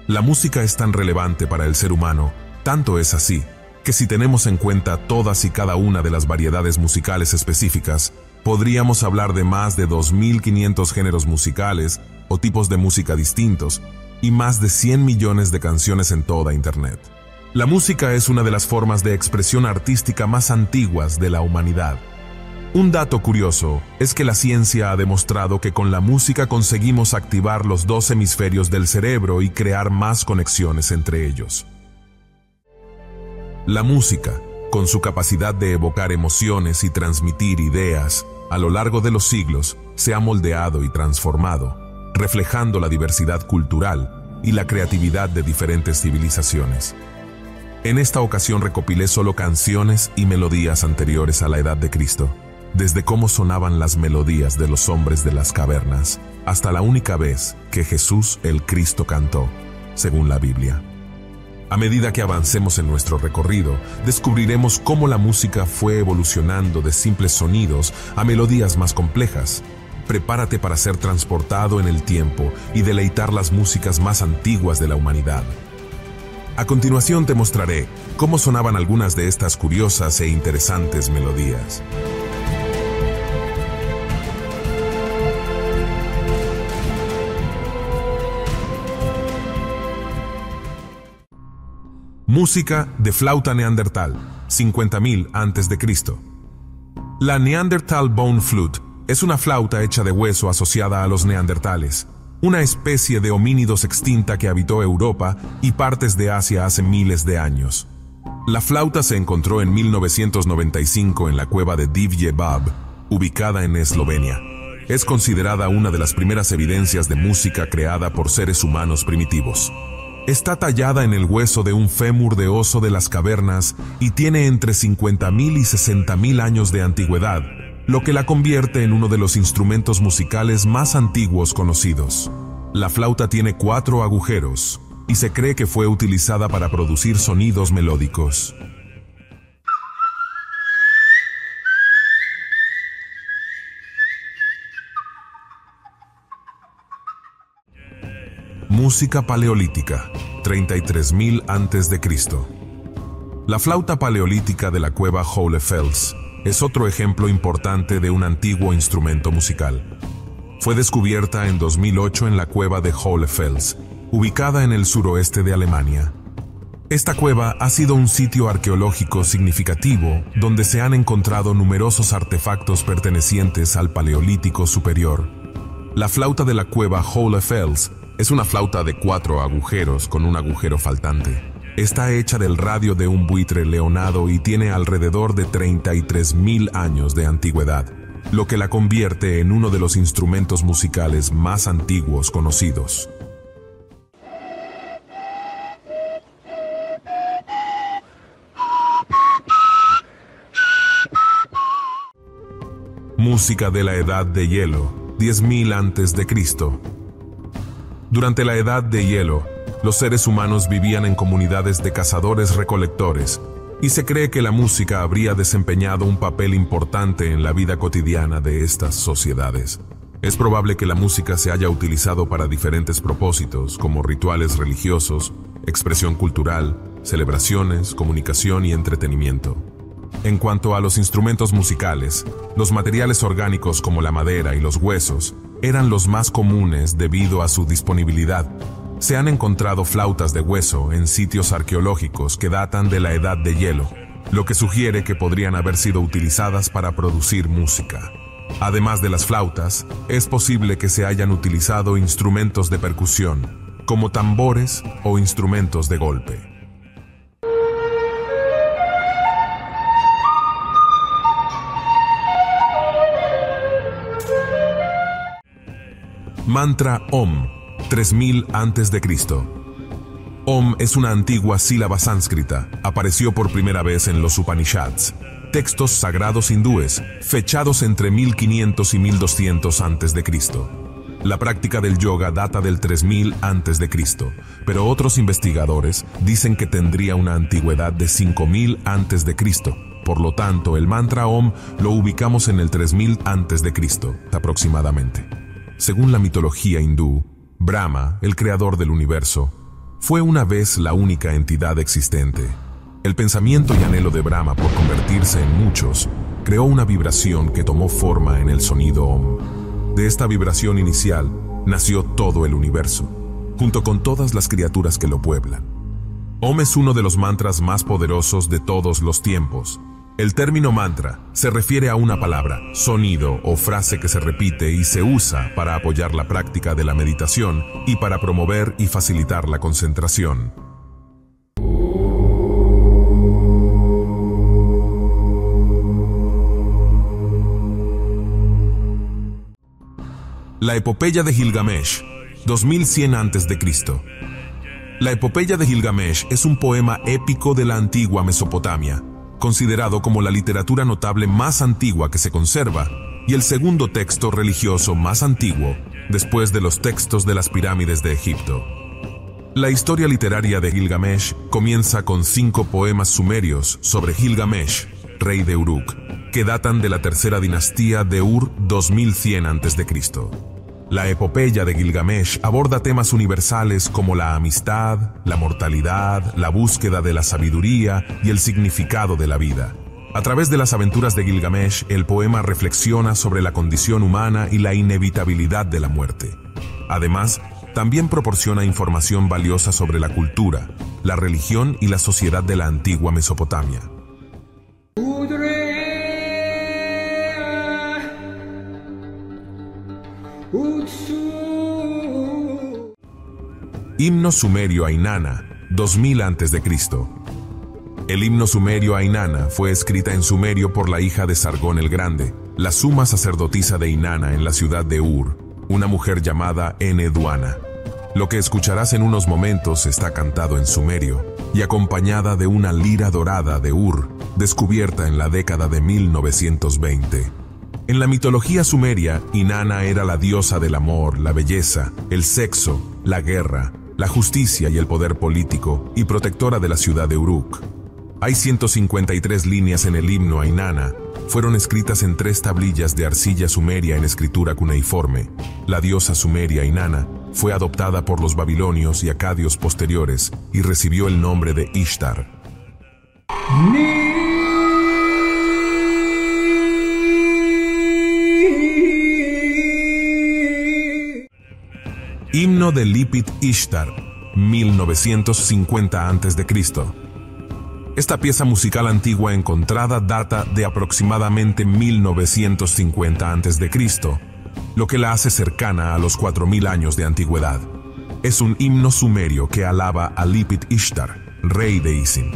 La música es tan relevante para el ser humano, tanto es así, que si tenemos en cuenta todas y cada una de las variedades musicales específicas, podríamos hablar de más de 2.500 géneros musicales o tipos de música distintos y más de 100 millones de canciones en toda Internet. La música es una de las formas de expresión artística más antiguas de la humanidad. Un dato curioso es que la ciencia ha demostrado que con la música conseguimos activar los dos hemisferios del cerebro y crear más conexiones entre ellos. La música, con su capacidad de evocar emociones y transmitir ideas, a lo largo de los siglos, se ha moldeado y transformado, reflejando la diversidad cultural y la creatividad de diferentes civilizaciones. En esta ocasión recopilé solo canciones y melodías anteriores a la Edad de Cristo, desde cómo sonaban las melodías de los hombres de las cavernas, hasta la única vez que Jesús el Cristo cantó, según la Biblia. A medida que avancemos en nuestro recorrido, descubriremos cómo la música fue evolucionando de simples sonidos a melodías más complejas. Prepárate para ser transportado en el tiempo y deleitar las músicas más antiguas de la humanidad. A continuación te mostraré cómo sonaban algunas de estas curiosas e interesantes melodías. Música de flauta neandertal, 50.000 a.C. La Neanderthal Bone Flute es una flauta hecha de hueso asociada a los neandertales, una especie de homínidos extinta que habitó Europa y partes de Asia hace miles de años. La flauta se encontró en 1995 en la cueva de Divje Bab, ubicada en Eslovenia. Es considerada una de las primeras evidencias de música creada por seres humanos primitivos. Está tallada en el hueso de un fémur de oso de las cavernas y tiene entre 50.000 y 60.000 años de antigüedad, lo que la convierte en uno de los instrumentos musicales más antiguos conocidos. La flauta tiene 4 agujeros y se cree que fue utilizada para producir sonidos melódicos. Música paleolítica, 33.000 a.C. La flauta paleolítica de la cueva Hohlefels es otro ejemplo importante de un antiguo instrumento musical. Fue descubierta en 2008 en la cueva de Hohlefels, ubicada en el suroeste de Alemania. Esta cueva ha sido un sitio arqueológico significativo donde se han encontrado numerosos artefactos pertenecientes al Paleolítico Superior. La flauta de la cueva Hohlefels es una flauta de 4 agujeros con un agujero faltante. Está hecha del radio de un buitre leonado y tiene alrededor de 33.000 años de antigüedad, lo que la convierte en uno de los instrumentos musicales más antiguos conocidos. Música de la Edad de Hielo, 10.000 a.C. Durante la Edad de Hielo, los seres humanos vivían en comunidades de cazadores-recolectores, y se cree que la música habría desempeñado un papel importante en la vida cotidiana de estas sociedades. Es probable que la música se haya utilizado para diferentes propósitos, como rituales religiosos, expresión cultural, celebraciones, comunicación y entretenimiento. En cuanto a los instrumentos musicales, los materiales orgánicos como la madera y los huesos eran los más comunes debido a su disponibilidad. Se han encontrado flautas de hueso en sitios arqueológicos que datan de la Edad de Hielo, lo que sugiere que podrían haber sido utilizadas para producir música. Además de las flautas, es posible que se hayan utilizado instrumentos de percusión, como tambores o instrumentos de golpe. Mantra Om, 3000 a.C. Om es una antigua sílaba sánscrita. Apareció por primera vez en los Upanishads, textos sagrados hindúes, fechados entre 1500 y 1200 a.C. La práctica del yoga data del 3000 a.C., pero otros investigadores dicen que tendría una antigüedad de 5000 a.C. Por lo tanto, el mantra Om lo ubicamos en el 3000 a.C. aproximadamente. Según la mitología hindú, Brahma, el creador del universo, Fue una vez la única entidad existente. El pensamiento y anhelo de Brahma por convertirse en muchos creó una vibración que tomó forma en el sonido Om. De esta vibración inicial nació todo el universo, junto con todas las criaturas que lo pueblan. Om es uno de los mantras más poderosos de todos los tiempos. El término mantra se refiere a una palabra, sonido o frase que se repite y se usa para apoyar la práctica de la meditación y para promover y facilitar la concentración. La epopeya de Gilgamesh, 2100 a.C. La epopeya de Gilgamesh es un poema épico de la antigua Mesopotamia, considerado como la literatura notable más antigua que se conserva y el segundo texto religioso más antiguo después de los textos de las pirámides de Egipto. La historia literaria de Gilgamesh comienza con 5 poemas sumerios sobre Gilgamesh, rey de Uruk, que datan de la tercera dinastía de Ur 2100 a.C. La epopeya de Gilgamesh aborda temas universales como la amistad, la mortalidad, la búsqueda de la sabiduría y el significado de la vida. A través de las aventuras de Gilgamesh, el poema reflexiona sobre la condición humana y la inevitabilidad de la muerte. Además, también proporciona información valiosa sobre la cultura, la religión y la sociedad de la antigua Mesopotamia. Himno sumerio a Inanna, 2000 a.C. El himno sumerio a Inanna fue escrita en sumerio por la hija de Sargón el Grande, la suma sacerdotisa de Inanna en la ciudad de Ur, una mujer llamada Enheduanna. Lo que escucharás en unos momentos está cantado en sumerio y acompañada de una lira dorada de Ur, descubierta en la década de 1920. En la mitología sumeria, Inanna era la diosa del amor, la belleza, el sexo, la guerra, la justicia y el poder político, y protectora de la ciudad de Uruk. Hay 153 líneas en el himno a Inanna. Fueron escritas en 3 tablillas de arcilla sumeria en escritura cuneiforme. La diosa sumeria Inanna fue adoptada por los babilonios y acadios posteriores y recibió el nombre de Ishtar. Himno de Lipit Ishtar, 1950 a.C. Esta pieza musical antigua encontrada data de aproximadamente 1950 a.C., lo que la hace cercana a los 4000 años de antigüedad. Es un himno sumerio que alaba a Lipit Ishtar, rey de Isin.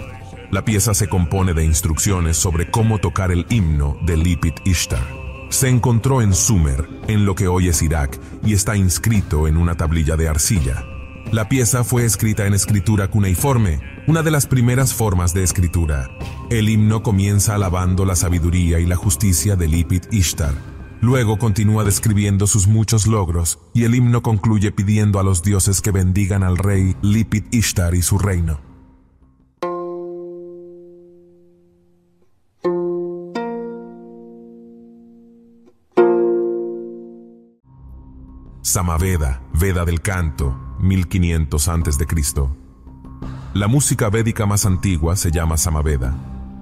La pieza se compone de instrucciones sobre cómo tocar el himno de Lipit Ishtar. Se encontró en Sumer, en lo que hoy es Irak, y está inscrito en una tablilla de arcilla. La pieza fue escrita en escritura cuneiforme, una de las primeras formas de escritura. El himno comienza alabando la sabiduría y la justicia de Lipit Ishtar. Luego continúa describiendo sus muchos logros, y el himno concluye pidiendo a los dioses que bendigan al rey Lipit Ishtar y su reino. Samaveda, Veda del canto, 1500 a.C. La música védica más antigua se llama Samaveda.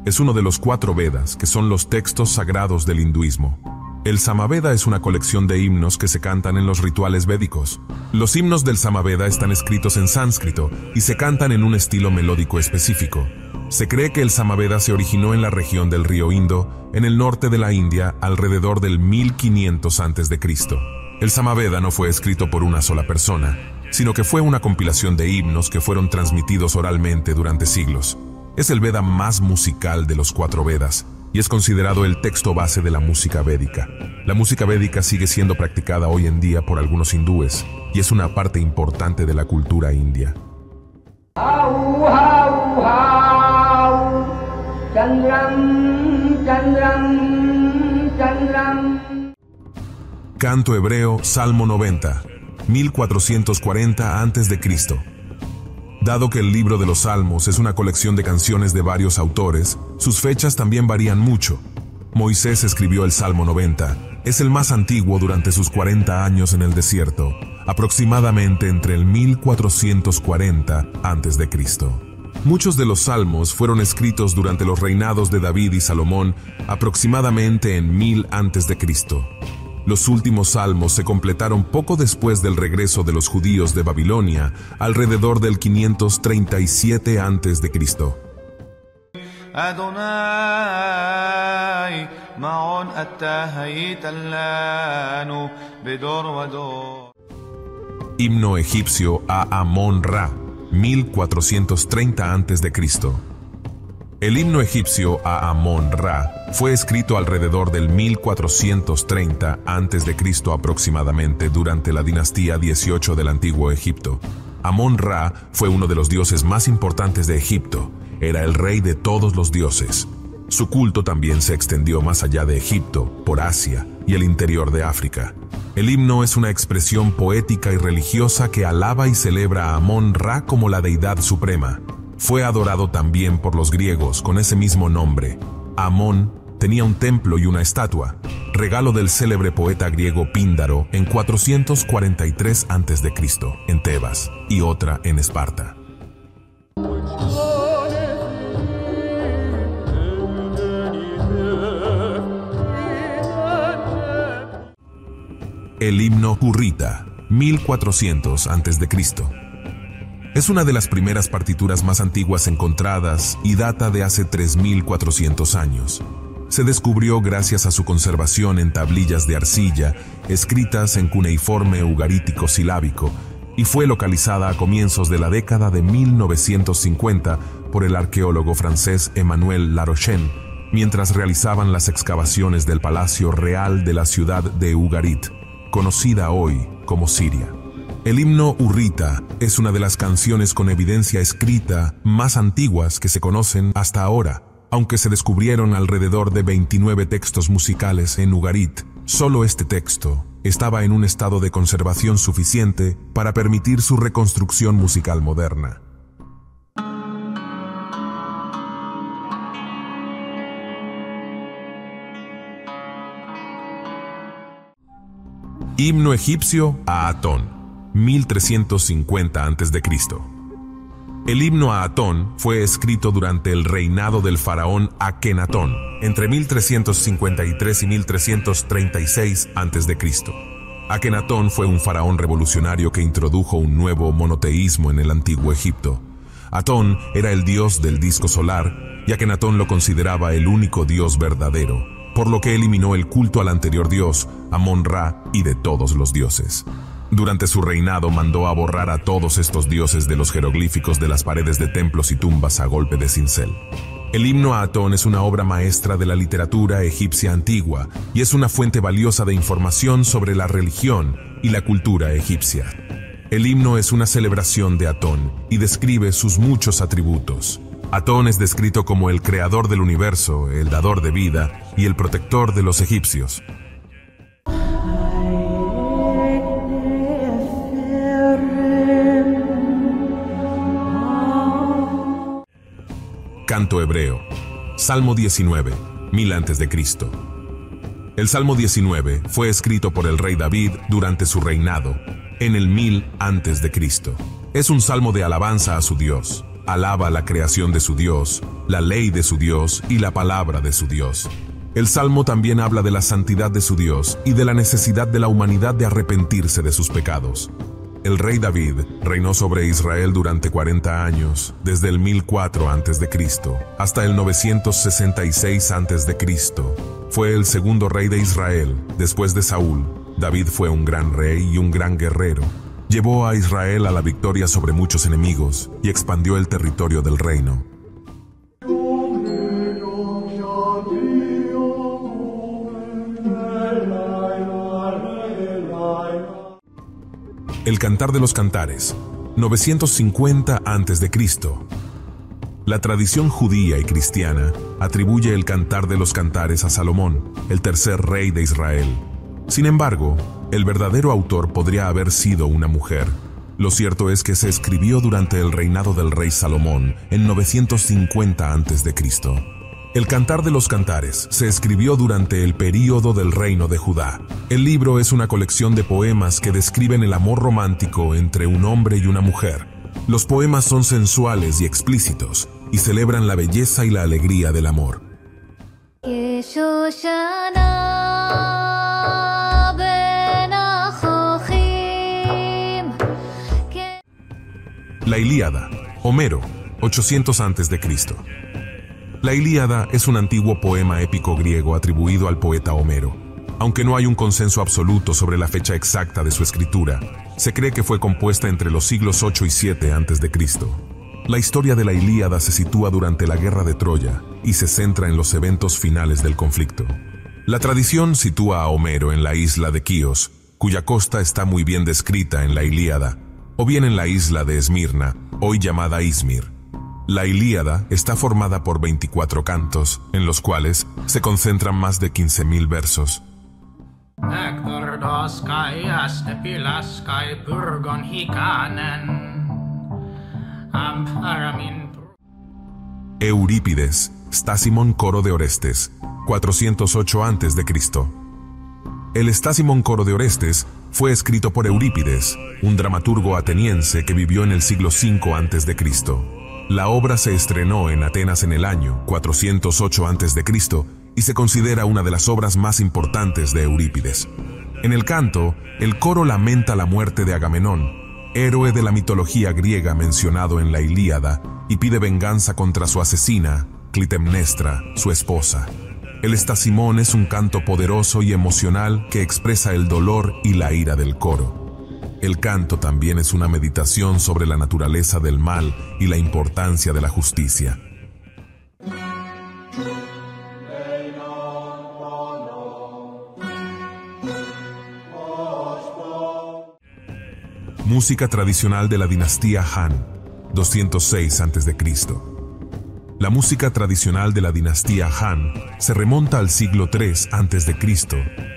Es uno de los 4 Vedas, que son los textos sagrados del hinduismo. El Samaveda es una colección de himnos que se cantan en los rituales védicos. Los himnos del Samaveda están escritos en sánscrito y se cantan en un estilo melódico específico. Se cree que el Samaveda se originó en la región del río Indo, en el norte de la India, alrededor del 1500 a.C. El Samaveda no fue escrito por una sola persona, sino que fue una compilación de himnos que fueron transmitidos oralmente durante siglos. Es el Veda más musical de los 4 Vedas y es considerado el texto base de la música védica. La música védica sigue siendo practicada hoy en día por algunos hindúes y es una parte importante de la cultura india. Canto hebreo, Salmo 90, 1440 a.C. Dado que el libro de los Salmos es una colección de canciones de varios autores, sus fechas también varían mucho. Moisés escribió el Salmo 90, es el más antiguo durante sus 40 años en el desierto. aproximadamente entre el 1440 a.C. Muchos de los salmos fueron escritos durante los reinados de David y Salomón, aproximadamente en 1000 a.C. Los últimos salmos se completaron poco después del regreso de los judíos de Babilonia, alrededor del 537 a.C. Himno egipcio a Amón-Ra, 1430 a.C. El himno egipcio a Amón-Ra fue escrito alrededor del 1430 a.C. aproximadamente durante la dinastía 18 del Antiguo Egipto. Amón-Ra fue uno de los dioses más importantes de Egipto. Era el rey de todos los dioses. Su culto también se extendió más allá de Egipto, por Asia y el interior de África. El himno es una expresión poética y religiosa que alaba y celebra a Amón-Ra como la deidad suprema. Fue adorado también por los griegos con ese mismo nombre. Amón tenía un templo y una estatua, regalo del célebre poeta griego Píndaro en 443 a.C. en Tebas y otra en Esparta. El himno hurrita, 1400 a.C. Es una de las primeras partituras más antiguas encontradas y data de hace 3400 años. Se descubrió gracias a su conservación en tablillas de arcilla, escritas en cuneiforme ugarítico silábico, y fue localizada a comienzos de la década de 1950 por el arqueólogo francés Emmanuel Larochelle, mientras realizaban las excavaciones del Palacio Real de la ciudad de Ugarit, conocida hoy como Siria. El himno hurrita es una de las canciones con evidencia escrita más antiguas que se conocen hasta ahora. Aunque se descubrieron alrededor de 29 textos musicales en Ugarit, solo este texto estaba en un estado de conservación suficiente para permitir su reconstrucción musical moderna. Himno egipcio a Atón, 1350 a.C. El himno a Atón fue escrito durante el reinado del faraón Akenatón, entre 1353 y 1336 a.C. Akenatón fue un faraón revolucionario que introdujo un nuevo monoteísmo en el antiguo Egipto. Atón era el dios del disco solar y Akenatón lo consideraba el único dios verdadero, por lo que eliminó el culto al anterior dios, Amón-Ra, y de todos los dioses. Durante su reinado mandó a borrar a todos estos dioses de los jeroglíficos de las paredes de templos y tumbas a golpe de cincel. El himno a Atón es una obra maestra de la literatura egipcia antigua y es una fuente valiosa de información sobre la religión y la cultura egipcia. El himno es una celebración de Atón y describe sus muchos atributos. Atón es descrito como el creador del universo, el dador de vida y el protector de los egipcios. Canto hebreo. Salmo 19, 1000 a.C. El Salmo 19 fue escrito por el rey David durante su reinado, en el 1000 a.C. Es un salmo de alabanza a su Dios. Alaba la creación de su Dios, la ley de su Dios y la palabra de su Dios. El salmo también habla de la santidad de su Dios y de la necesidad de la humanidad de arrepentirse de sus pecados. El rey David reinó sobre Israel durante 40 años, desde el 1004 a.C. hasta el 966 a.C. Fue el segundo rey de Israel, después de Saúl. David fue un gran rey y un gran guerrero. Llevó a Israel a la victoria sobre muchos enemigos y expandió el territorio del reino. El Cantar de los Cantares, 950 a.C. La tradición judía y cristiana atribuye el Cantar de los Cantares a Salomón, el tercer rey de Israel. Sin embargo, el verdadero autor podría haber sido una mujer. Lo cierto es que se escribió durante el reinado del rey Salomón en 950 a.C. El Cantar de los Cantares se escribió durante el período del reino de Judá. El libro es una colección de poemas que describen el amor romántico entre un hombre y una mujer. Los poemas son sensuales y explícitos y celebran la belleza y la alegría del amor. La Ilíada, Homero, 800 a.C. La Ilíada es un antiguo poema épico griego atribuido al poeta Homero. Aunque no hay un consenso absoluto sobre la fecha exacta de su escritura, se cree que fue compuesta entre los siglos 8 y 7 a.C. La historia de la Ilíada se sitúa durante la guerra de Troya y se centra en los eventos finales del conflicto. La tradición sitúa a Homero en la isla de Quíos, cuya costa está muy bien descrita en la Ilíada, o bien en la isla de Esmirna, hoy llamada Izmir. La Ilíada está formada por 24 cantos, en los cuales se concentran más de 15.000 versos. Eurípides, Stasimón Coro de Orestes, 408 a.C. El Stasimón Coro de Orestes fue escrito por Eurípides, un dramaturgo ateniense que vivió en el siglo V a.C. La obra se estrenó en Atenas en el año 408 a.C. y se considera una de las obras más importantes de Eurípides. En el canto, el coro lamenta la muerte de Agamenón, héroe de la mitología griega mencionado en la Ilíada, y pide venganza contra su asesina, Clitemnestra, su esposa. El Stasimón es un canto poderoso y emocional que expresa el dolor y la ira del coro. El canto también es una meditación sobre la naturaleza del mal y la importancia de la justicia. Música tradicional de la dinastía Han, 206 a.C. La música tradicional de la dinastía Han se remonta al siglo III a.C.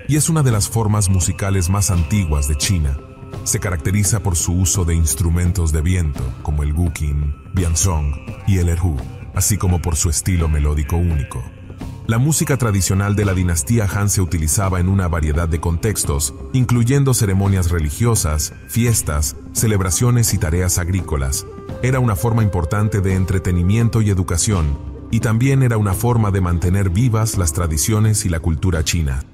y es una de las formas musicales más antiguas de China. Se caracteriza por su uso de instrumentos de viento, como el guqin, bianzhong y el erhu, así como por su estilo melódico único. La música tradicional de la dinastía Han se utilizaba en una variedad de contextos, incluyendo ceremonias religiosas, fiestas, celebraciones y tareas agrícolas. Era una forma importante de entretenimiento y educación, y también era una forma de mantener vivas las tradiciones y la cultura china.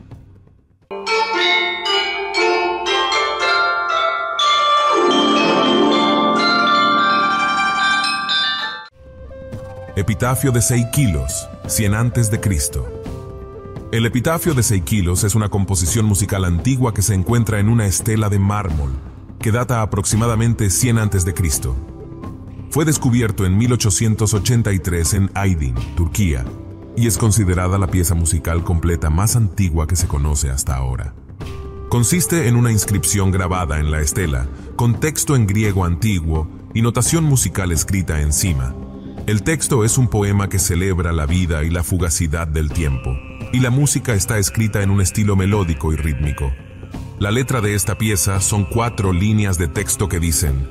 Epitafio de Seikilos, 100 a.C. El epitafio de Seikilos es una composición musical antigua que se encuentra en una estela de mármol, que data aproximadamente 100 a.C. Fue descubierto en 1883 en Aydin, Turquía, y es considerada la pieza musical completa más antigua que se conoce hasta ahora. Consiste en una inscripción grabada en la estela, con texto en griego antiguo y notación musical escrita encima. El texto es un poema que celebra la vida y la fugacidad del tiempo, y la música está escrita en un estilo melódico y rítmico. La letra de esta pieza son 4 líneas de texto que dicen: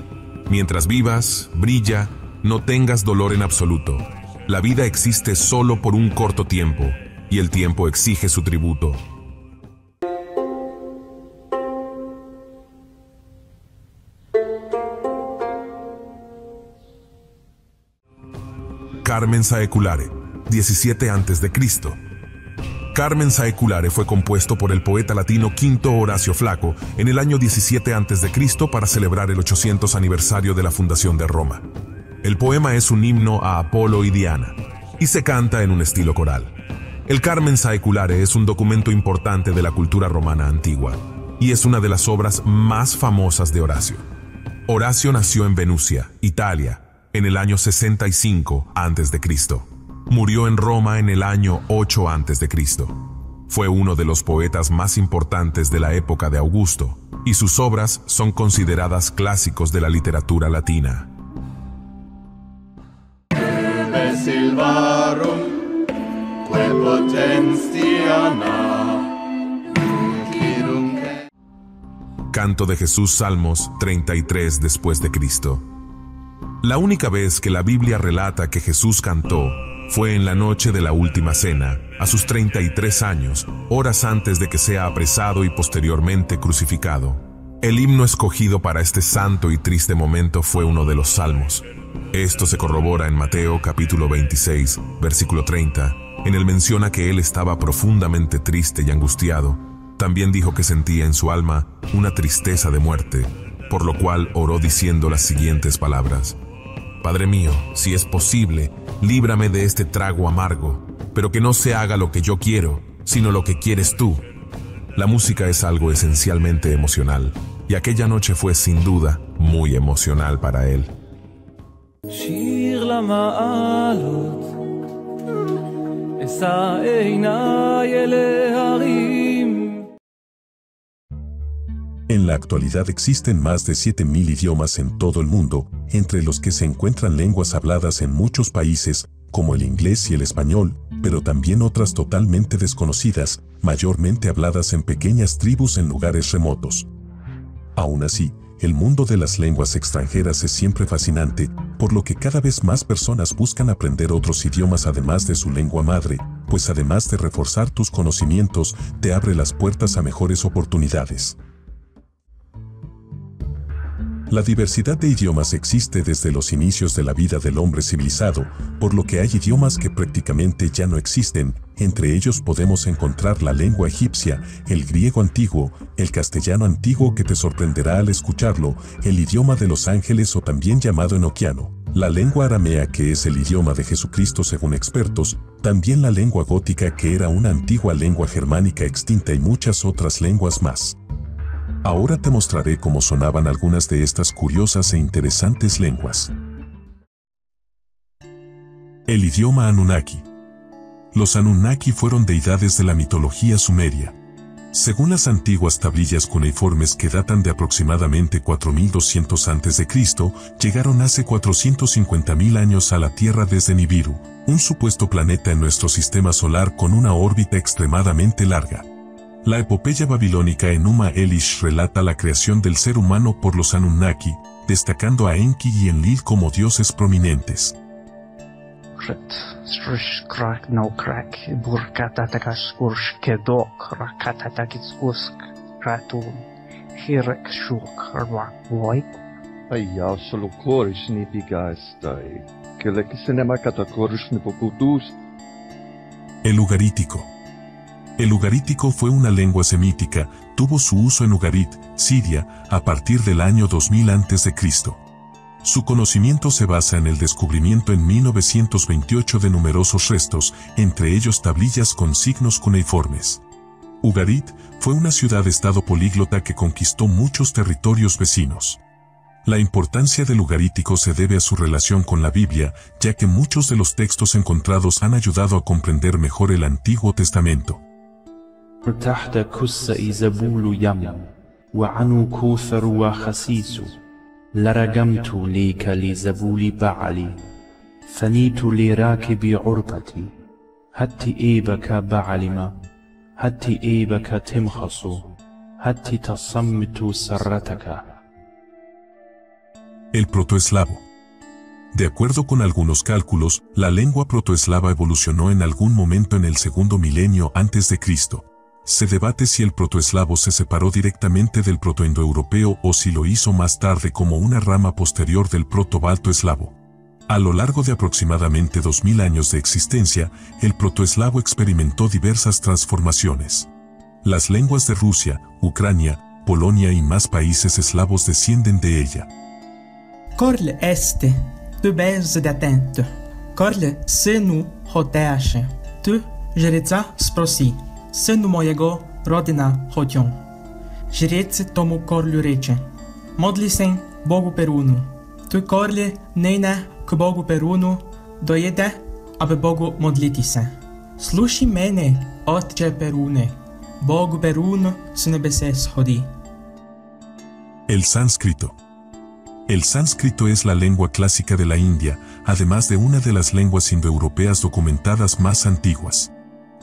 mientras vivas, brilla, no tengas dolor en absoluto. La vida existe solo por un corto tiempo, y el tiempo exige su tributo. Carmen Saeculare, 17 a.C. Carmen Saeculare fue compuesto por el poeta latino Quinto Horacio Flaco en el año 17 a.C. para celebrar el 800 aniversario de la fundación de Roma. El poema es un himno a Apolo y Diana, y se canta en un estilo coral. El Carmen Saeculare es un documento importante de la cultura romana antigua, y es una de las obras más famosas de Horacio. Horacio nació en Venusia, Italia, en el año 65 a.C. Murió en Roma en el año 8 a.C. Fue uno de los poetas más importantes de la época de Augusto, y sus obras son consideradas clásicos de la literatura latina. Canto de Jesús, Salmos 33 después de Cristo. La única vez que la Biblia relata que Jesús cantó Fue en la noche de la última cena, a sus 33 años, horas antes de que sea apresado y posteriormente crucificado. El himno escogido para este santo y triste momento fue uno de los Salmos. Esto se corrobora en Mateo capítulo 26, versículo 30. En él menciona que él estaba profundamente triste y angustiado. También dijo que sentía en su alma una tristeza de muerte, por lo cual oró diciendo las siguientes palabras: Padre mío, si es posible, líbrame de este trago amargo, pero que no se haga lo que yo quiero, sino lo que quieres tú. La música es algo esencialmente emocional, y aquella noche fue sin duda muy emocional para él. שיר למעלות, אשא עיניי אל ההרים. En la actualidad existen más de 7.000 idiomas en todo el mundo, entre los que se encuentran lenguas habladas en muchos países, como el inglés y el español, pero también otras totalmente desconocidas, mayormente habladas en pequeñas tribus en lugares remotos. Aún así, el mundo de las lenguas extranjeras es siempre fascinante, por lo que cada vez más personas buscan aprender otros idiomas además de su lengua madre, pues además de reforzar tus conocimientos, te abre las puertas a mejores oportunidades. La diversidad de idiomas existe desde los inicios de la vida del hombre civilizado, por lo que hay idiomas que prácticamente ya no existen. Entre ellos podemos encontrar la lengua egipcia, el griego antiguo, el castellano antiguo que te sorprenderá al escucharlo, el idioma de los ángeles o también llamado enoquiano, la lengua aramea que es el idioma de Jesucristo según expertos, también la lengua gótica que era una antigua lengua germánica extinta y muchas otras lenguas más. Ahora te mostraré cómo sonaban algunas de estas curiosas e interesantes lenguas. El idioma Anunnaki. Los Anunnaki fueron deidades de la mitología sumeria. Según las antiguas tablillas cuneiformes que datan de aproximadamente 4200 a.C., llegaron hace 450.000 años a la Tierra desde Nibiru, un supuesto planeta en nuestro sistema solar con una órbita extremadamente larga. La epopeya babilónica Enuma Elish relata la creación del ser humano por los Anunnaki, destacando a Enki y Enlil como dioses prominentes. El Ugarítico. El ugarítico fue una lengua semítica, tuvo su uso en Ugarit, Siria, a partir del año 2000 a.C. Su conocimiento se basa en el descubrimiento en 1928 de numerosos restos, entre ellos tablillas con signos cuneiformes. Ugarit fue una ciudad-estado políglota que conquistó muchos territorios vecinos. La importancia del ugarítico se debe a su relación con la Biblia, ya que muchos de los textos encontrados han ayudado a comprender mejor el Antiguo Testamento. تحت كسئ زبول يم وعنو كوثر وخسيس لرجمت ليك لزبول بعلي ثنيت لراكب عربتي هتي إيبك بعلما هتي إيبك تمخص هتي تصمت سرتك. El protoeslavo. De acuerdo con algunos cálculos, la lengua protoeslava evolucionó en algún momento en el segundo milenio antes de Cristo. Se debate si el protoeslavo se separó directamente del protoindoeuropeo o si lo hizo más tarde como una rama posterior del proto-baltoeslavo. A lo largo de aproximadamente 2000 años de existencia, el protoeslavo experimentó diversas transformaciones. Las lenguas de Rusia, Ucrania, Polonia y más países eslavos descienden de ella. Korle este, tu bez de atento, korle senu hoteaše, tu jerica sprosi. Synu mojego rodyna chodzią. Жрецы tomu korlu reče. Modli się Bogu Perunu. Tu korli nejne k Bogu Perunu, dojede, aby Bogu modliti się. Sluši mene, Otče Perune. Bogu Perunu z nebese schodí. El sánscrito. El sánscrito es la lengua clásica de la India, además de una de las lenguas indoeuropeas documentadas más antiguas.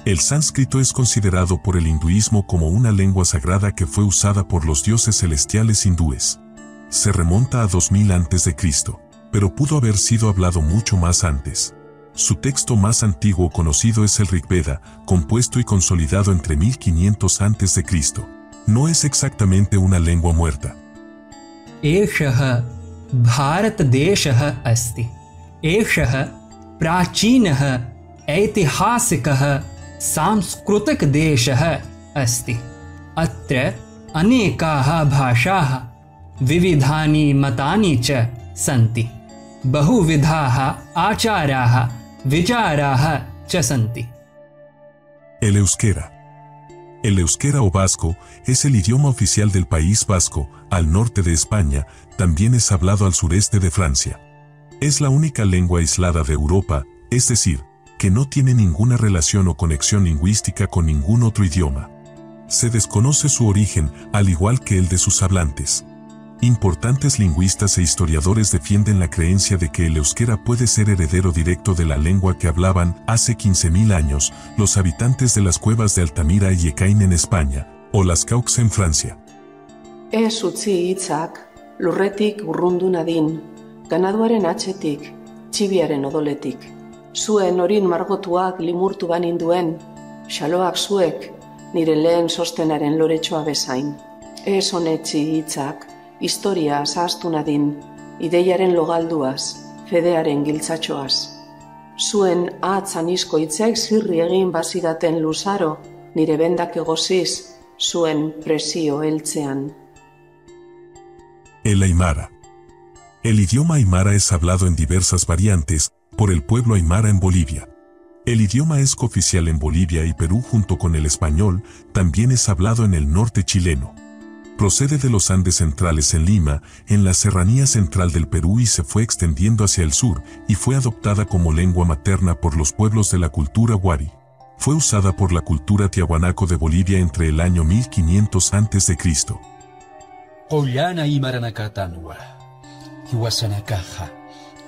El sánscrito es considerado por el hinduismo como una lengua sagrada que fue usada por los dioses celestiales hindúes. Se remonta a 2000 a.C., pero pudo haber sido hablado mucho más antes. Su texto más antiguo conocido es el Rig Veda, compuesto y consolidado entre 1500 a.C. No es exactamente una lengua muerta. एषः भारतदेशः अस्ति। एषः प्राचीनः ऐतिहासिकः सांस्कृतिकदेशः अस्ति। अत्र अनेकाः भाषाः, विविधानि मतानि च सन्ति। बहुविधाः आचाराः, विचाराः च सन्ति। El euskera. El euskera o vasco es el idioma oficial del País Vasco, al norte de España, también es hablado al sureste de Francia. Es la única lengua aislada de Europa, es decir, que no tiene ninguna relación o conexión lingüística con ningún otro idioma. Se desconoce su origen, al igual que el de sus hablantes. Importantes lingüistas e historiadores defienden la creencia de que el euskera puede ser heredero directo de la lengua que hablaban hace 15.000 años los habitantes de las cuevas de Altamira y Ekain en España, o las Caux en Francia. Ez utzi hitzak lurretik urrundu nadin, ganaduaren atzetik, txibiaren odoletik. Zuen orin margotuak limurtu baninduen, xaloak zuek, nire lehen sostenaren loretxoa bezain. Ez honetzi hitzak, historia zahaztu nadin, ideiaren logalduaz, fedearen giltzatxoaz. Zuen ahatzan izko hitzek zirri egin bazidaten luzaro, nire bendak egoziz, zuen presio heltzean. El aimara. El idioma aimara es hablado en diversas variantes por el pueblo aimara en Bolivia. El idioma es cooficial en Bolivia y Perú junto con el español, también es hablado en el norte chileno. Procede de los Andes centrales en Lima, en la serranía central del Perú y se fue extendiendo hacia el sur y fue adoptada como lengua materna por los pueblos de la cultura Wari. Fue usada por la cultura tiahuanaco de Bolivia entre el año 1500 a.C. Qollana imaranakatanwa, hiwasanakaja,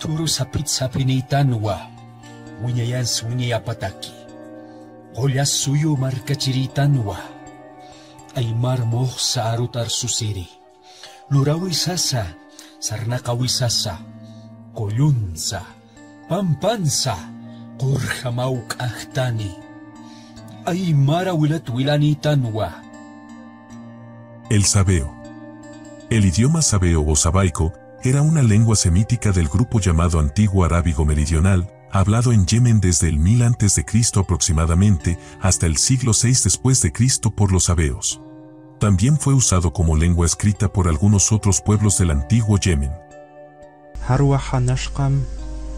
turu sapitsapineitanwa, wiñayans wiñayapataki, qollas suyu markachiritanwa, aymar moj sa arutar susiri, lurawi sasa, sarnakawi sasa, koyunsa, pampansa, qurjamauk ahtani, aymara wilat wilanitanwa. El sabeo. El idioma sabeo o sabaico era una lengua semítica del grupo llamado Antiguo Arábigo Meridional, hablado en Yemen desde el 1000 a.C. aproximadamente hasta el siglo VI después de Cristo por los sabeos. También fue usado como lengua escrita por algunos otros pueblos del antiguo Yemen. هروح نشقم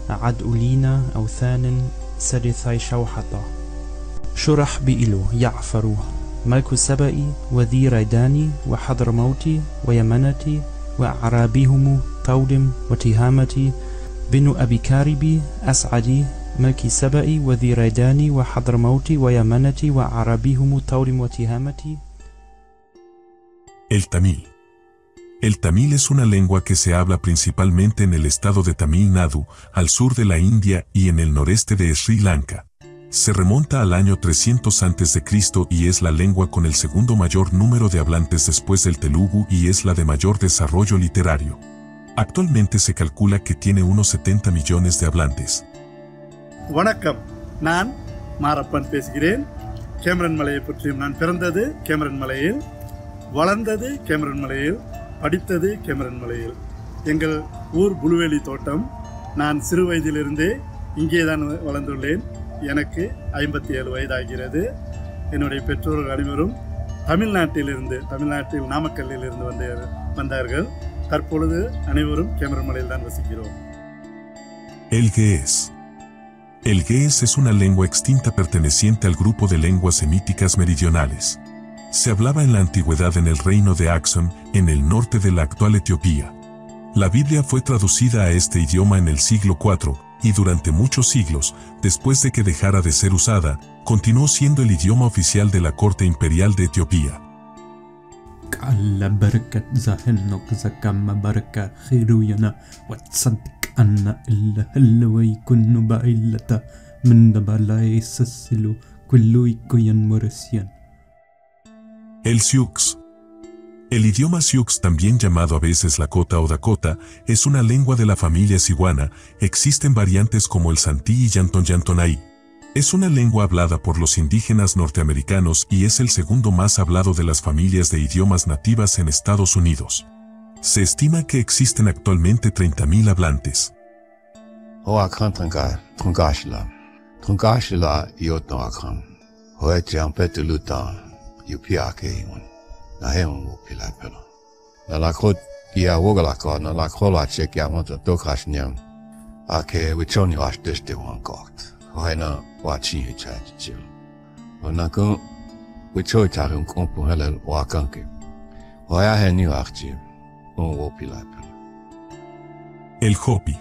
عد أولينا أوثان سرثي شوحطة شرح بإلو يعفرو ملك سبئي وذي ريداني وحضرموتي ويمنتي وأعرابيهم طودم وتهامتي بن أبي كاربي أسعدي ملك سبئي وذي ريداني وحضرموتي ويمنتي وأعرابيهم طودم وتهامتي. El tamil. El tamil es una lengua que se habla principalmente en el estado de Tamil Nadu, al sur de la India y en el noreste de Sri Lanka. Se remonta al año 300 a.C. y es la lengua con el segundo mayor número de hablantes después del telugu y es la de mayor desarrollo literario. Actualmente se calcula que tiene unos 70 millones de hablantes. வணக்கம், நான் மாரப்பன் பேசுகிறேன். கேமரன் மலையை பற்றியும் நான் பிறந்தது கேமரன் மலையில், வளர்ந்தது கேமரன் மலையில், படித்தது கேமரன் மலையில். எங்கள் ஊர் புலுவேலி தோட்டம். நான் சிறு வயதிலிருந்தே இங்கே தான் வளர்ந்துள்ளேன். எனக்கு 57 வயதாகிறது. என்னுடைய பெற்றோர்கள் அனைவரும் தமிழ்நாட்டில் நாமக்கல்லில் இருந்து வந்தார்கள். தற்பொழுது அனைவரும் கேமரன் மலையில் தான் வசிக்கிறோம். El ge'ez. El ge'ez es una lengua extinta perteneciente al grupo de lenguas semíticas meridionales. Se hablaba en la antigüedad en el reino de Axum, en el norte de la actual Etiopía. La Biblia fue traducida a este idioma en el siglo IV, y durante muchos siglos, después de que dejara de ser usada, continuó siendo el idioma oficial de la corte imperial de Etiopía. El Sioux. El idioma Sioux, también llamado a veces Lakota o Dakota, es una lengua de la familia Siwana. Existen variantes como el Santí y Yanton-Yantonai. Es una lengua hablada por los indígenas norteamericanos y es el segundo más hablado de las familias de idiomas nativas en Estados Unidos. Se estima que existen actualmente 30,000 hablantes. El Hopi.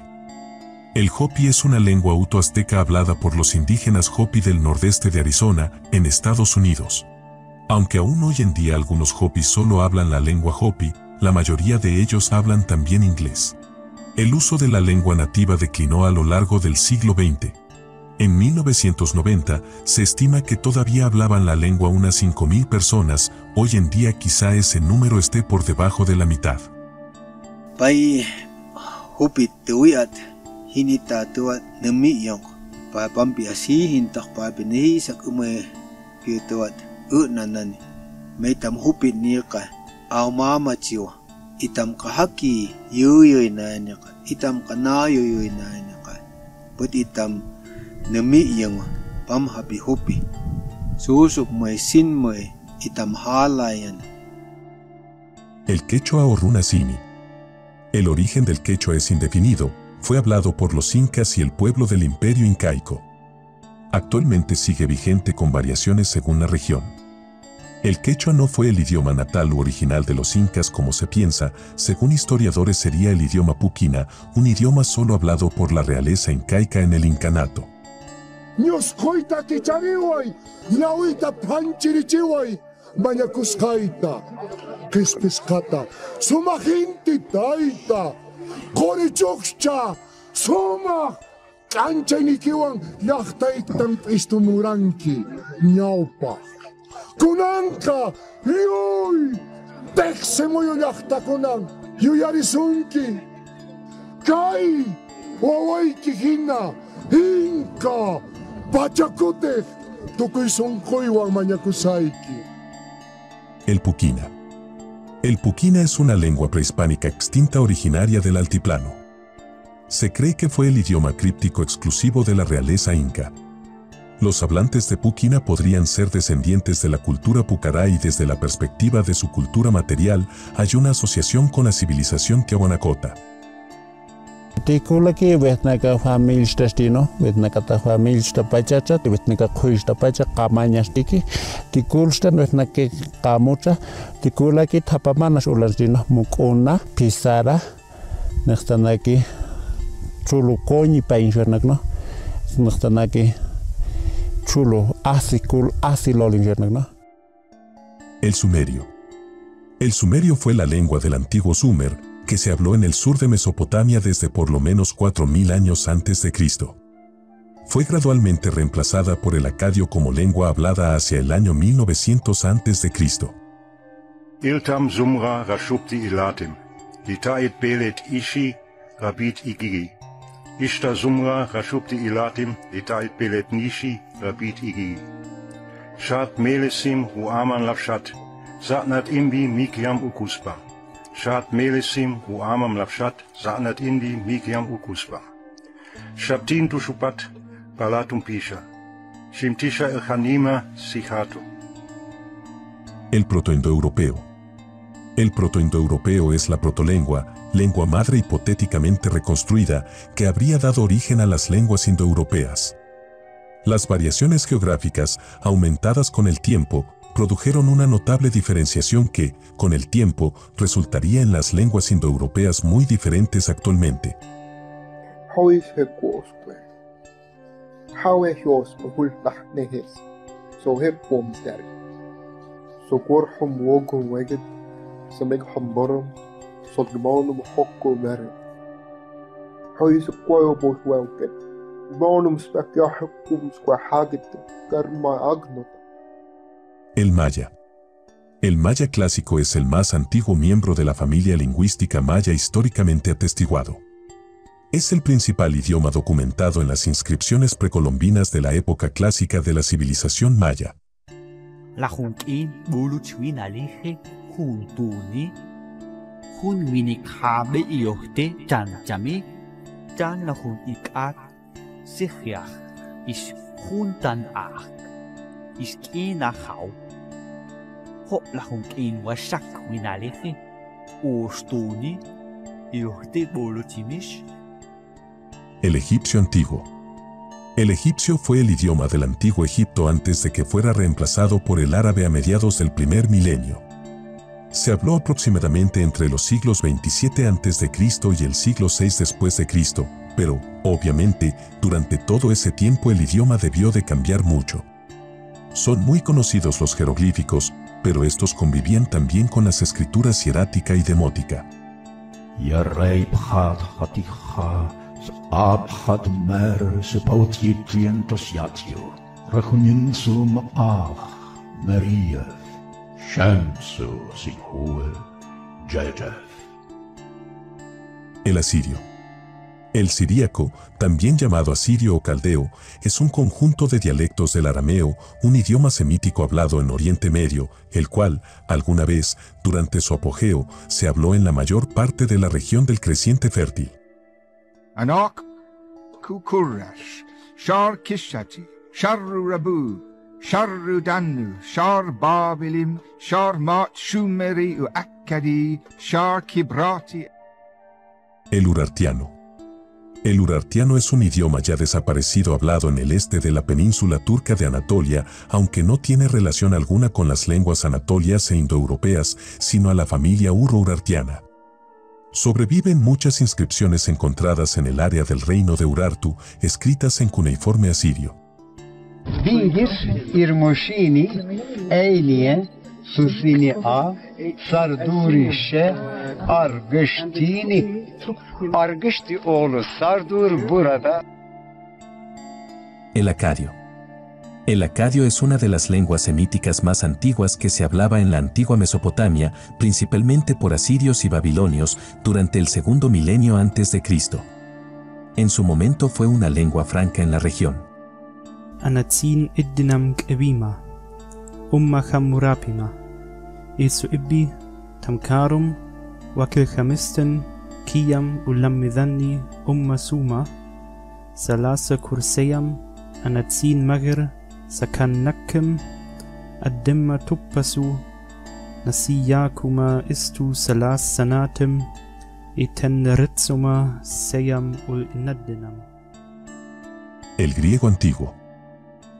El Hopi es una lengua uto-azteca hablada por los indígenas Hopi del nordeste de Arizona, en Estados Unidos. Aunque aún hoy en día algunos Hopis solo hablan la lengua Hopi, la mayoría de ellos hablan también inglés. El uso de la lengua nativa declinó a lo largo del siglo XX. En 1990, se estima que todavía hablaban la lengua unas 5,000 personas. Hoy en día quizá ese número esté por debajo de la mitad. Pai Hopi tuiat hinita tuat nemi yang pa pampi asi hintak pa benehi sakume kituat nanani meitam Hopi nika au mama chiwa itam kahaki yuyuy na nika itam kana yuyuy na nika but itam nemi yang pam happy Hopi susuk mai sin mai itam halayan. El quechua o runasimi. El origen del quechua es indefinido, fue hablado por los incas y el pueblo del imperio incaico. Actualmente sigue vigente con variaciones según la región. El quechua no fue el idioma natal u original de los incas como se piensa. Según historiadores sería el idioma puquina, un idioma solo hablado por la realeza incaica en el incanato. Kespeskata, suma gente taita, korichokcha, suma, cancha ni kiwang yachtaitam istumuranki, nyaupa. Kunanka, yoy, teksemo yo yachta kunang, yuyarisunki. Kai, wawaiki hina, inka, pachakote, tukuisonkoy wang manyakusaiki. El puquina. El puquina es una lengua prehispánica extinta originaria del altiplano. Se cree que fue el idioma críptico exclusivo de la realeza inca. Los hablantes de puquina podrían ser descendientes de la cultura pucará y desde la perspectiva de su cultura material hay una asociación con la civilización tiahuanacota. Tikulaki vetnaka familia destino, vetnaka ta familia tapachacha, vetnaka kuis tapacha kamañas tiki, tikulstan vetnaka kamucha, tikulaki tapamanas ulasdino mukuna, pisara, nextanaki chulo coñi painjernagno, nextanaki chulo asikul asilolinjernagno. El sumerio. El sumerio fue la lengua del antiguo Sumer, que se habló en el sur de Mesopotamia desde por lo menos 4,000 años antes de Cristo. Fue gradualmente reemplazada por el acadio como lengua hablada hacia el año 1900 antes de Cristo. Iltam Sumra Rashupti Ilatim, Litait Belet Ishi Rabit Igigi. Ishta Sumra Rashupti Ilatim, Litait Belet Nishi Rabit Igigi. Shat Melesim Uaman Lavshat, Satnat Imbi Mikiam Ukuspa. Shat Melesim Uamam Lavshat, Satnat Indi Mikiam Ukuspa. Shabtin Tushupat, Palatum Pisha. Shimtisha Elhanima Sihato. El protoindoeuropeo. El protoindoeuropeo es la protolengua, lengua madre hipotéticamente reconstruida, que habría dado origen a las lenguas indoeuropeas. Las variaciones geográficas, aumentadas con el tiempo, produjeron una notable diferenciación que, con el tiempo, resultaría en las lenguas indoeuropeas muy diferentes actualmente. El maya. El maya clásico es el más antiguo miembro de la familia lingüística maya históricamente atestiguado. Es el principal idioma documentado en las inscripciones precolombinas de la época clásica de la civilización maya. La junkin buluchwin alige juntuni junwinik habe iochte chanchami chan la junik ak sichiach is juntan ak is kina hau ho la junkin washak win alige ostuni iochte buluchimish. El egipcio antiguo. El egipcio fue el idioma del antiguo Egipto antes de que fuera reemplazado por el árabe a mediados del primer milenio. Se habló aproximadamente entre los siglos 27 a.C. y el siglo 6 después de Cristo, pero, obviamente, durante todo ese tiempo el idioma debió de cambiar mucho. Son muy conocidos los jeroglíficos, pero estos convivían también con las escrituras hierática y demótica. Abhad mer se pautje trientos yatio, rachunin sum Maria, Shamsu Sihue, Jadev. El asirio. El siríaco, también llamado asirio o caldeo, es un conjunto de dialectos del arameo, un idioma semítico hablado en Oriente Medio, el cual, alguna vez, durante su apogeo, se habló en la mayor parte de la región del creciente fértil. Anak Kukurash, Shar Kishati, Sharru Rabu, Sharru Danu, Shar Babilim, Shar Mat Shumeri u Akkadi, Shar Kibrati. El urartiano. El urartiano es un idioma ya desaparecido hablado en el este de la península turca de Anatolia, aunque no tiene relación alguna con las lenguas anatolias e indoeuropeas, sino a la familia uro-urartiana. Sobreviven muchas inscripciones encontradas en el área del reino de Urartu, escritas en cuneiforme asirio. Dingis irmoshini eilien susini a sardurishe argıştini argışti oğlu sardur burada. El acadio. El acadio es una de las lenguas semíticas más antiguas que se hablaba en la antigua Mesopotamia, principalmente por asirios y babilonios, durante el segundo milenio antes de Cristo. En su momento fue una lengua franca en la región. Anatsin iddinam k'ebima, umma khamurapima, isu ibbi tamkarum, wakil khamistan, kiyam ulammidhanni umma suma, salasa kurseyam, anatsin magir, Sakannakum addimma tuppasu nasiyakuma istu salas sanatim itenritsuma seyam ul inaddinam. El griego antiguo.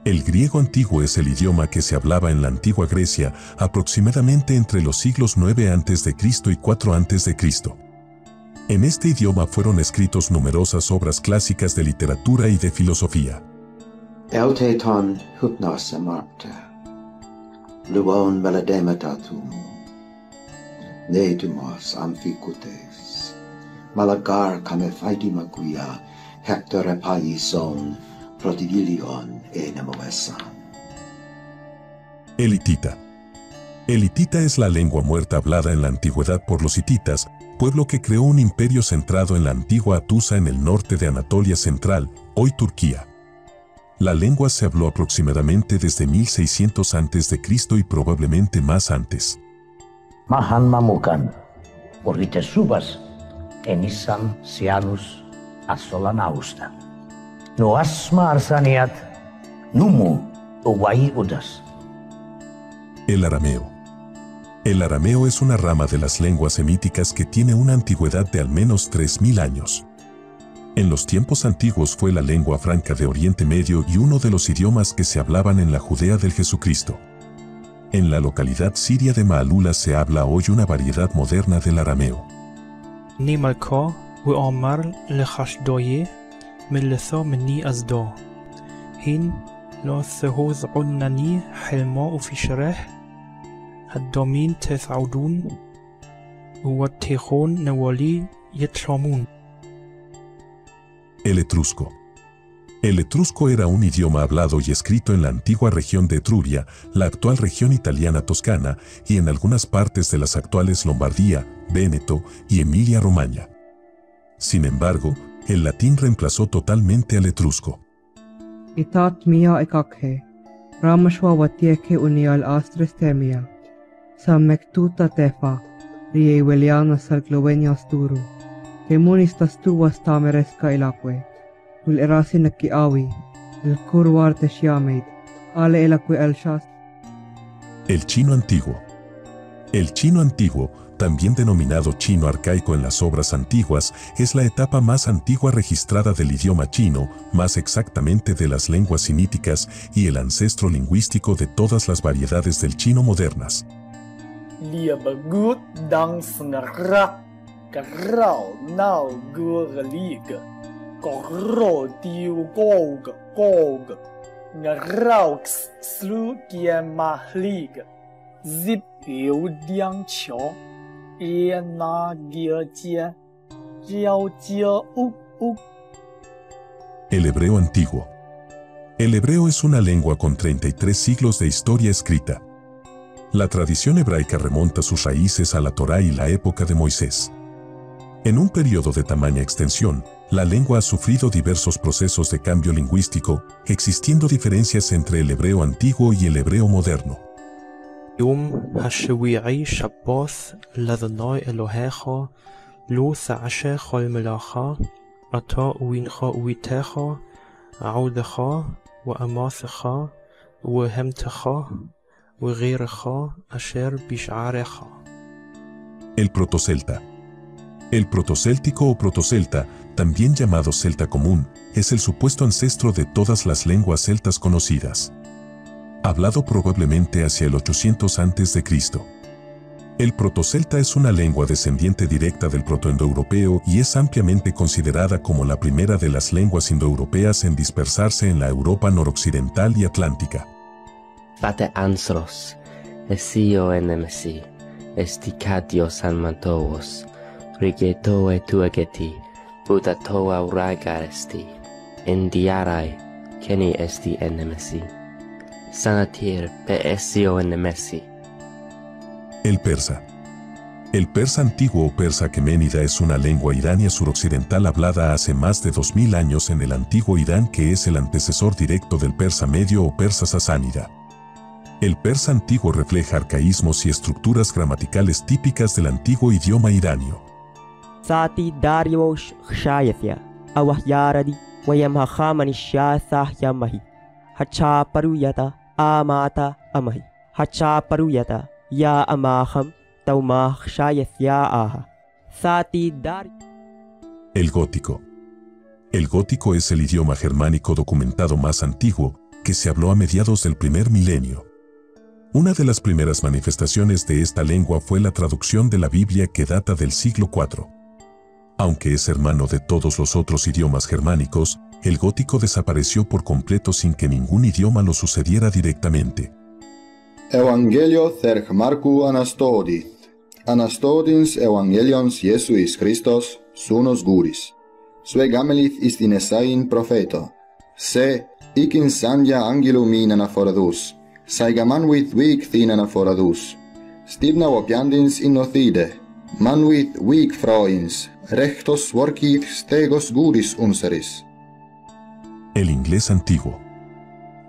El griego antiguo es el idioma que se hablaba en la antigua Grecia aproximadamente entre los siglos 9 a.C. y 4 a.C. En este idioma fueron escritos numerosas obras clásicas de literatura y de filosofía. Elteton hypnos amarta, luon meladematatum, netumos amphicutes, malagar camephaitimaquia, Hector epaison, protivilion enemoesan. El hitita. El hitita es la lengua muerta hablada en la antigüedad por los hititas, pueblo que creó un imperio centrado en la antigua Atusa en el norte de Anatolia Central, hoy Turquía. La lengua se habló aproximadamente desde 1600 a.C. y probablemente más antes. Mahan mamukan, orite subas, enisam sianus asolanausta. No asma arsaniat, numu uwai udas. El arameo. El arameo es una rama de las lenguas semíticas que tiene una antigüedad de al menos 3000 años. En los tiempos antiguos fue la lengua franca de Oriente Medio y uno de los idiomas que se hablaban en la Judea del Jesucristo. En la localidad siria de Maalula se habla hoy una variedad moderna del arameo. Nimalko وأمر لخشدويه من لثو مني أزدو هين لو ثهوذ عنني حلمو في شرح الدومين تثعودون والتيخون نولي يتلومون. El etrusco. El etrusco era un idioma hablado y escrito en la antigua región de Etruria, la actual región italiana Toscana, y en algunas partes de las actuales Lombardía, Véneto y Emilia-Romagna. Sin embargo, el latín reemplazó totalmente al etrusco. Itat mia ekakhe, ramashwa watieke unial astres temia, sammektuta tefa, rie weliana salglovenia sturu, temunistas tuas tameresca ilakwe, ul erasinaki awi, el kurwar teshiamid, ale elakwe elshas. El chino antiguo. El chino antiguo, también denominado chino arcaico en las obras antiguas, es la etapa más antigua registrada del idioma chino, más exactamente de las lenguas semíticas y el ancestro lingüístico de todas las variedades del chino modernas. El hebreo antiguo. El hebreo es una lengua con 33 siglos de historia escrita. La tradición hebraica remonta sus raíces a la Torá y la época de Moisés. En un periodo de tamaña extensión, la lengua ha sufrido diversos procesos de cambio lingüístico, existiendo diferencias entre el hebreo antiguo y el hebreo moderno. יום השביעי שבוס לאדוני אלוהיך, לו תעשה כל מלאכה, אתה ובנך וביתך, עבדך ואמתך ובהמתך וגרך אשר בשעריך. El protocelta. El protocéltico o protocelta, también llamado celta común, es el supuesto ancestro de todas las lenguas celtas conocidas. Hablado probablemente hacia el 800 a.C. El protocelta es una lengua descendiente directa del protoindoeuropeo y es ampliamente considerada como la primera de las lenguas indoeuropeas en dispersarse en la Europa noroccidental y atlántica. Pate ansros, esio enemesi, esticatios anmatovos, rigetoe tuageti, budatoa uragaresti, endiarai, keni esti enemesi. Sanatir peesio enemesi. El persa. El persa antiguo o persa aqueménida es una lengua irania suroccidental hablada hace más de 2000 años en el antiguo Irán, que es el antecesor directo del persa medio o persa sasánida. El persa antiguo refleja arcaísmos y estructuras gramaticales típicas del antiguo idioma iranio. Sati Daryosh Shayatya, Awahyaradi, Wayamhamanishya Yamahi, Hacha Paruyata, Amata Amahi, Hacha Paruyata, Ya Amaham, Taumah Shayatya Aha, Sati Dar. El gótico. El gótico es el idioma germánico documentado más antiguo, que se habló a mediados del primer milenio. Una de las primeras manifestaciones de esta lengua fue la traducción de la Biblia, que data del siglo IV. Aunque es hermano de todos los otros idiomas germánicos, el gótico desapareció por completo sin que ningún idioma lo sucediera directamente. Evangelio therch Marku Anastodith. Anastodins Evangelions Jesuis Christos, sunos guris. Sue gamelith istinesain profeto. Se, ikin sanja angelum anaforadus. Saigamanwith weak thin anaforadus. Stibna vopiandins innothide. Manwith weak froins. Rectos workith stegos guris unseris. El inglés antiguo.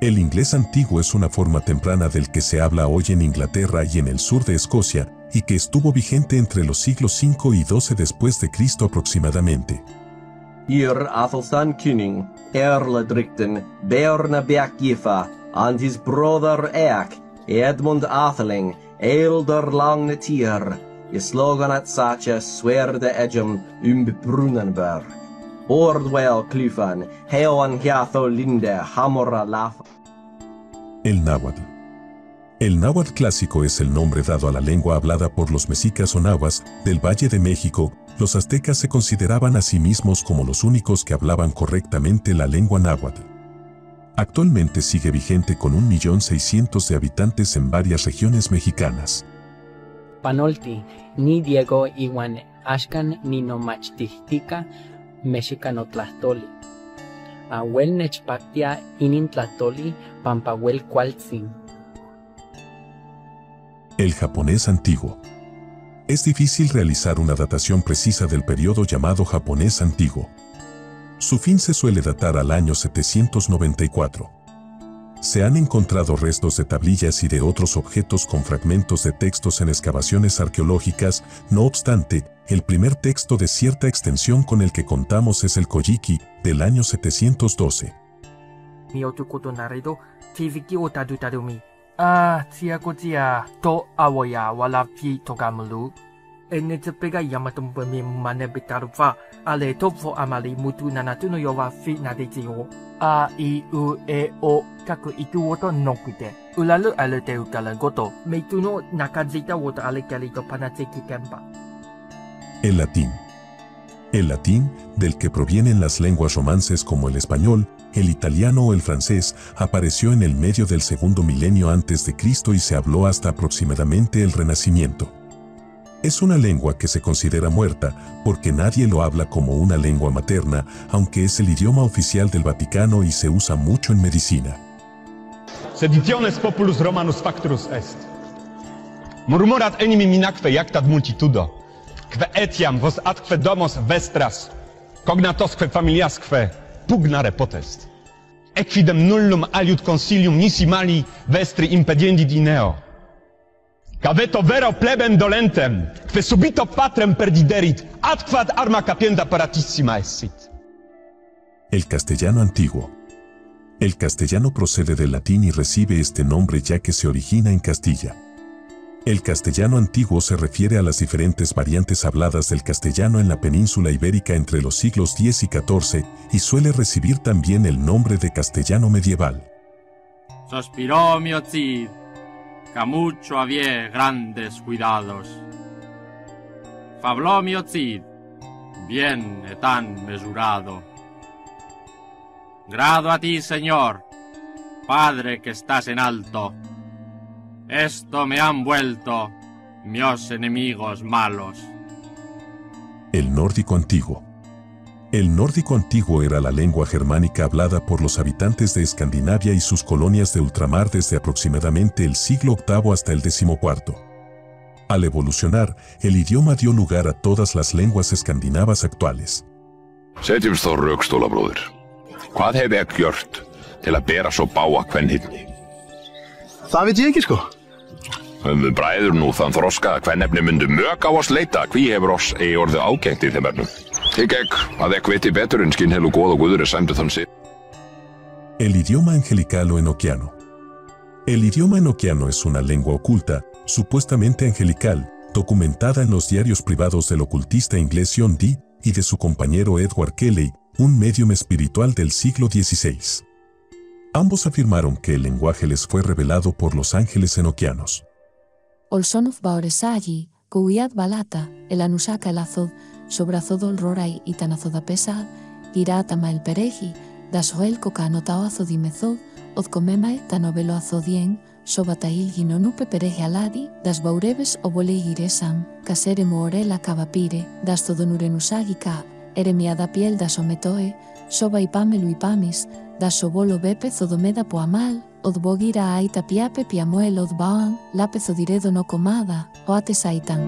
El inglés antiguo es una forma temprana del que se habla hoy en Inglaterra y en el sur de Escocia, y que estuvo vigente entre los siglos V y XII después de Cristo aproximadamente. Ir Athelstan Kuning, Erledrikten, Berna Beakjifa, and his brother Eak, Edmund Atheling, Eilder Langnetier, Islogan at Sacha, Swerde Edgem, Brunenberg. Ordwell Klufan, Heoan Hiatho Linde, Hamora Laf. El náhuatl. El náhuatl clásico es el nombre dado a la lengua hablada por los mexicas o nahuas del Valle de México. Los aztecas se consideraban a sí mismos como los únicos que hablaban correctamente la lengua náhuatl. Actualmente sigue vigente con 1.600.000 de habitantes en varias regiones mexicanas. Panolti, ni Diego Iwan Ashkan ni Nomachtihtica, Mexicano Tlastoli. Ahuel nechpactia inintlatoli pampahuel cualtzin. El japonés antiguo. Es difícil realizar una datación precisa del periodo llamado japonés antiguo. Su fin se suele datar al año 794. Se han encontrado restos de tablillas y de otros objetos con fragmentos de textos en excavaciones arqueológicas. No obstante, el primer texto de cierta extensión con el que contamos es el Kojiki, del año 712. Enetepega yamatumpe mi mane bitarufa ale topfo amali mutu nanatu no yowa fi nadetio a i u e o kaku itu woto nokute ulalu ale te ukala goto meituno nakazita woto ale kalito panateki kempa. El latín. El latín, del que provienen las lenguas romances como el español, el italiano o el francés, apareció en el medio del segundo milenio antes de Cristo y se habló hasta aproximadamente el Renacimiento. Es una lengua que se considera muerta porque nadie lo habla como una lengua materna, aunque es el idioma oficial del Vaticano y se usa mucho en medicina. Seditiones populus Romanus facturus est. Murmurat enim minacque iactat multitudo, que etiam vos atque domos vestras, cognatosque familiasque pugnare potest. Equidem nullum aliud consilium nisi mali vestri impediendit ineo. Caveto vero plebem dolentem, que subito patrem perdiderit, adquad arma capienda paratissima essit. El castellano antiguo. El castellano procede del latín y recibe este nombre ya que se origina en Castilla. El castellano antiguo se refiere a las diferentes variantes habladas del castellano en la península ibérica entre los siglos X y XIV y suele recibir también el nombre de castellano medieval. Sospiró mi Cid, que mucho había grandes cuidados. Fabló mi Cid, bien y tan mesurado. Grado a ti, Señor, Padre que estás en alto. Esto me han vuelto mis enemigos malos. El nórdico antiguo. El nórdico antiguo era la lengua germánica hablada por los habitantes de Escandinavia y sus colonias de ultramar desde aproximadamente el siglo VIII hasta el XIV. Al evolucionar, el idioma dio lugar a todas las lenguas escandinavas actuales. Setjumst þá rökstóla, bróðir. Hvað hef ég gjört til að bera svo bága kvenhyrni? Það veit ég ekki, sko. Við bræður nú þann þroska að kvennefni myndu mök á oss leita, hví hefur oss eigi orðið ágengt í þeim efnum. Þig að ek viti betur en skinn helu góð og guður sæmdu þann sig. El idioma angelical o enoquiano. El idioma enoquiano es una lengua oculta, supuestamente angelical, documentada en los diarios privados del ocultista inglés John Dee y de su compañero Edward Kelly, un médium espiritual del siglo XVI. Ambos afirmaron que el lenguaje les fue revelado por los ángeles enoquianos. Olsonuf baoresayi, kuiat balata, el anusaka el azod, sobrazodol rorai y tanazodapesa, giratama el pereji, dasoel cocanotao azodimezod, odcomemae tanovelo azodien, sobatail ginonupe pereje aladi, das baurebes obole giresam, casere moorela cavapire, das todonurenusagika, eremiada piel das ometoe, soba ipamelu ipamis, das sobolo bepe zodomeda poamal, odbogira aita piape piamoel odbaan, lape zodiredo no comada, oate saitan.